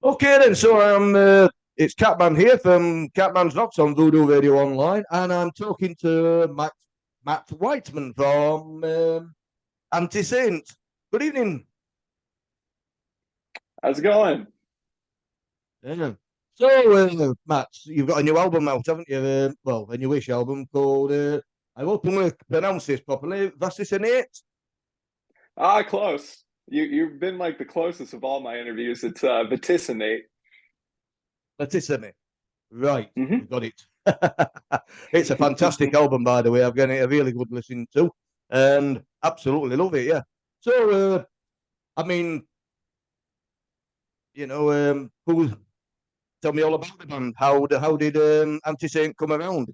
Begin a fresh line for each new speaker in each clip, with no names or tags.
Okay then, so it's Catman here from Catman's Knocks on Voodoo Radio Online, and I'm talking to Matt Whiteman from ANTISAINT. Good evening.
How's it going?
Yeah. So, Matt, you've got a new album out, haven't you? Well, a newish album called, I hope I'm going to pronounce this properly, Vaccinated.
Close. You've been like the closest of all my interviews. It's vaticinate.
Vaticini. Right,
Hmm.
we've got it. It's a fantastic album, by the way. I've given it a really good listen to, and absolutely love it. Yeah. So, I mean, who tell me all about the band? How did Anti Saint come around?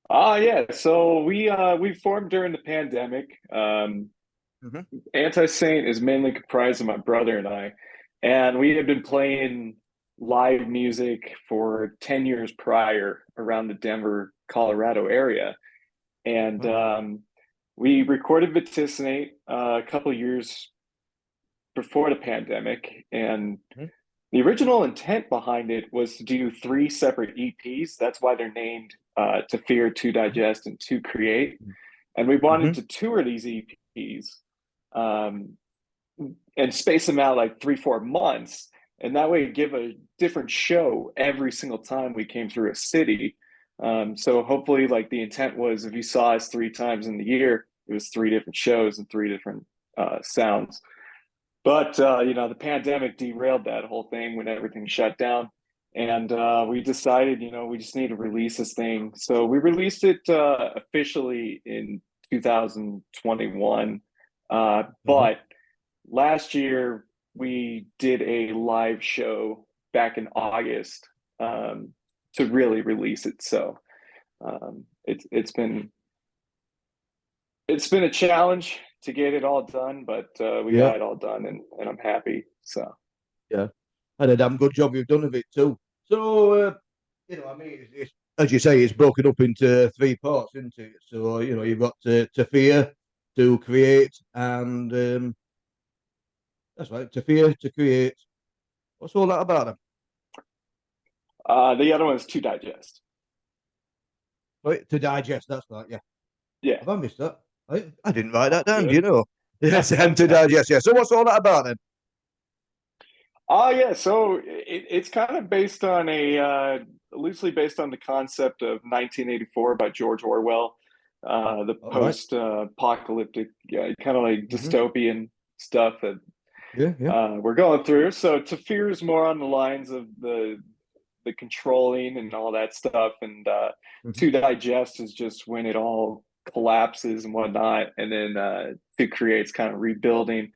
Yeah. So we formed during the pandemic.
Hmm.
Anti-Saint is mainly comprised of my brother and I, and we had been playing live music for 10 years prior around the Denver, Colorado area. And
Right.
we recorded Vaticinate a couple of years before the pandemic, and
Mhm.
the original intent behind it was to do three separate EPs. That's why they're named To Fear, To Digest, and To Create. And we wanted
Hmm.
to tour these EPs um, and space them out like 3, 4 months. And that way give a different show every single time we came through a city. So hopefully, like the intent was if you saw us 3 times in the year, it was three different shows and three different sounds. But the pandemic derailed that whole thing when everything shut down, and we decided, we just need to release this thing. So we released it officially in 2021,
Uh-huh.
but last year we did a live show back in August to really release it. So it's been a challenge to get it all done, but we
Yeah,
got it all done, and I'm happy. So
yeah. And a damn good job you've done of it too. So, I mean, as you say, it's broken up into three parts, isn't it? So, you've got to fear, to create, and that's right, to fear, to create. What's all that about them?
the other one is to digest.
Right, to digest, that's right, yeah.
Yeah,
Have I missed that? I didn't write that
all
down, do
good.
you know? Yes, and to digest, yeah. So what's all that about then?
Yeah. So it's kind of based on loosely based on the concept of 1984 by George Orwell, the
All right.
post-apocalyptic, kind of like
Mm-hmm.
dystopian stuff that
Yeah, yeah.
we're going through. So to fear is more on the lines of the controlling and all that stuff, and
Mm-hmm.
to digest is just when it all collapses and whatnot, and then to create's kind of rebuilding.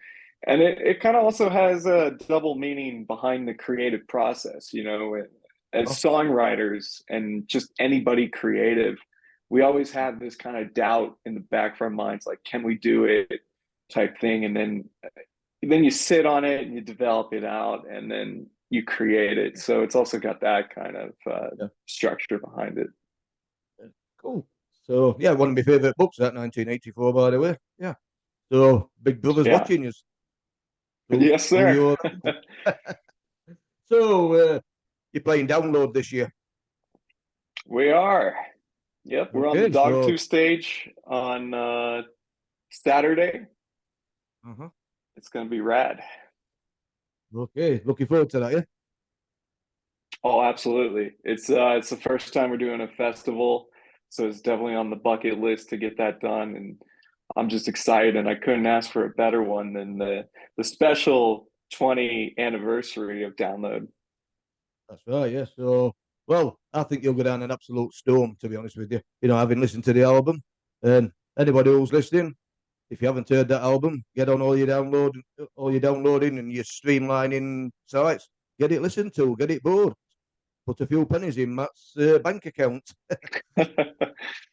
And it kind of also has a double meaning behind the creative process, as
Oh,
songwriters and just anybody creative, we always have this kind of doubt in the back of our minds, like, can we do it type thing? And then you sit on it and you develop it out and then you create it. So it's also got that kind of
yeah,
structure behind it.
yeah. Cool. So yeah, one of my favourite books, that 1984, by the way. Yeah. So Big Brother's
Yeah.
watching you.
Yes,
Through
sir.
your So you're playing download this year.
We are. Yep. We're on the
Okay,
Dog
so
2 stage on Saturday.
uh-huh.
It's going to be rad.
Okay, looking forward to that, yeah.
Oh, absolutely. It's the first time we're doing a festival, so it's definitely on the bucket list to get that done. And I'm just excited, and I couldn't ask for a better one than the special 20 anniversary of Download.
That's right, yeah. So well, I think you'll go down an absolute storm, to be honest with you. Having listened to the album, and anybody who's listening, if you haven't heard that album, get on all your downloading and your streamlining sites. Get it listened to, get it bored. Put a few pennies in Matt's bank account.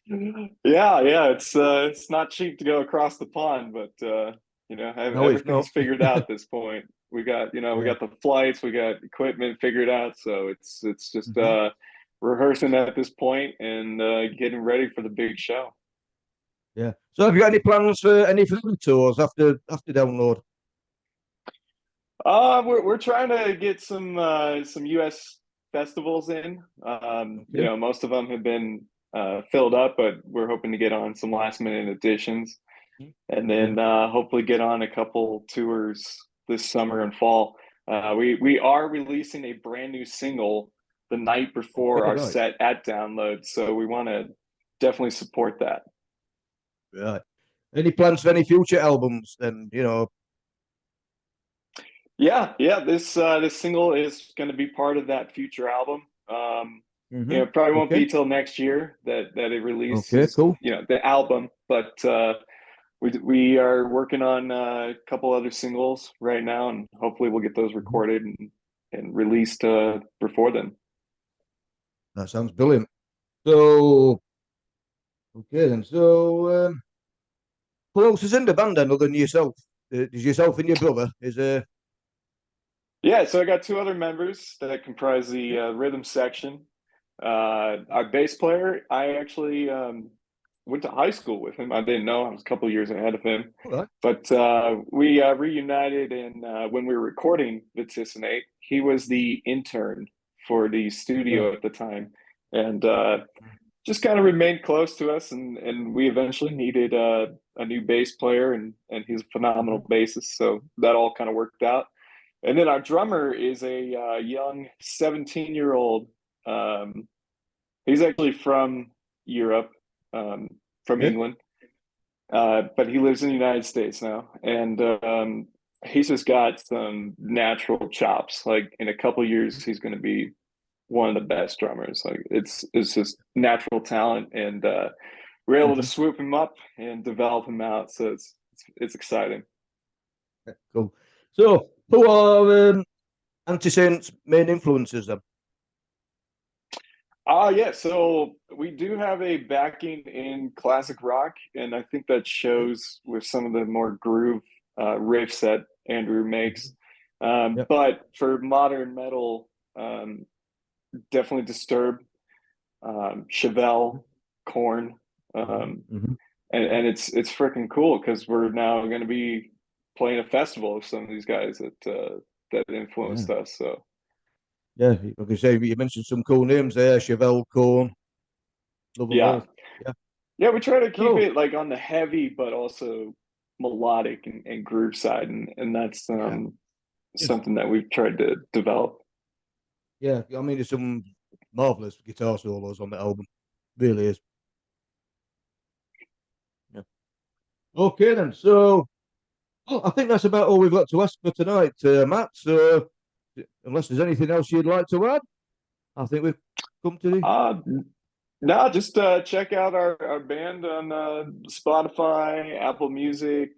Yeah, yeah, it's not cheap to go across the pond, but
No, it's not.
everything's figured out at this point. We
Yeah.
got the flights, we got equipment figured out, so it's just
Hmm.
rehearsing at this point and getting ready for the big show.
Yeah. So have you got any plans for any further tours after download?
We're trying to get some U.S. festivals in.
Okay.
Most of them have been filled up, but we're hoping to get on some last minute additions, and
Okay.
then hopefully get on a couple tours this summer and fall. We are releasing a brand new single the night before
Okay.
our
Right.
set at Download, so we want to definitely support that.
Right. Any plans for any future albums? Then
Yeah. This single is going to be part of that future album. Probably won't
Okay.
be till next year that it
Okay.
releases.
Cool.
The album, but we are working on a couple other singles right now, and hopefully we'll get those
Mhm.
recorded and released before then.
That sounds brilliant. So okay then. So who else is in the band then, other than yourself? Is yourself and your brother? Is
Yeah, so I got two other members that comprise the rhythm section. Our bass player, I actually went to high school with him. I didn't know I was a couple years ahead of him,
all right?
but we reunited, and when we were recording Vaticinate, he was the intern for the
Right.
studio at the time, and just kind of remained close to us. And we eventually needed a new bass player, and he's a
Mhm.
phenomenal bassist, so that all kind of worked out. And then our drummer is a young 17-year-old. Um, he's actually from Europe, from
Yeah.
England, but he lives in the United States now. And he's just got some natural chops. Like in a couple years, he's going to be one of the best drummers. Like it's just natural talent, and we're able to
Mhm.
swoop him up and develop him out. So it's exciting.
Cool. So who are Anti-Saint's main influences then?
Yeah, so we do have a backing in classic rock, and I think that
Okay.
shows with some of the more groove riffs that Andrew makes.
Mhm. Yep.
But for modern metal, definitely Disturbed, Chevelle, Corn,
Mhm.
um,
Mhm.
and it's freaking cool because we're now going to be playing a festival of some of these guys that
Yeah.
influenced us. So
Yeah. Like I say, you mentioned some cool names there. Chevelle, Corn, love them
yeah,
all. Yeah.
Yeah, we try to keep
So
it like on the heavy, but also melodic and groove side, and that's
yeah. Just
something that we've tried to develop.
yeah. I mean, there's some marvelous guitar solos on the album. Really is. Yeah. Okay then. So well, I think that's about all we've got to ask for tonight, Matt. So unless there's anything else you'd like to add, I think we've come to the
Uh, no, just check out our band on Spotify, Apple Music,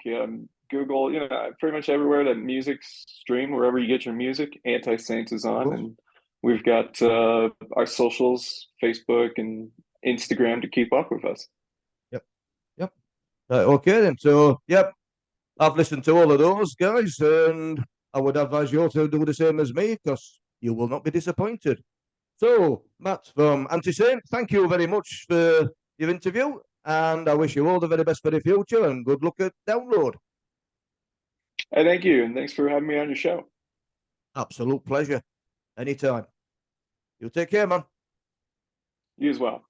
Google, pretty much everywhere that music's stream, wherever you get your music, Anti-Saints is
of
on.
course.
And we've got our socials, Facebook and Instagram to keep up with us.
Yep. Yep. Right, okay then. So yep, I've listened to all of those guys, and I would advise you to do the same as me because you will not be disappointed. So, Matt from Anti-Saint, thank you very much for your interview, and I wish you all the very best for the future and good luck at download.
Hey, thank you, and thanks for having me on your show.
Absolute pleasure. Anytime. You take care, man.
You as well.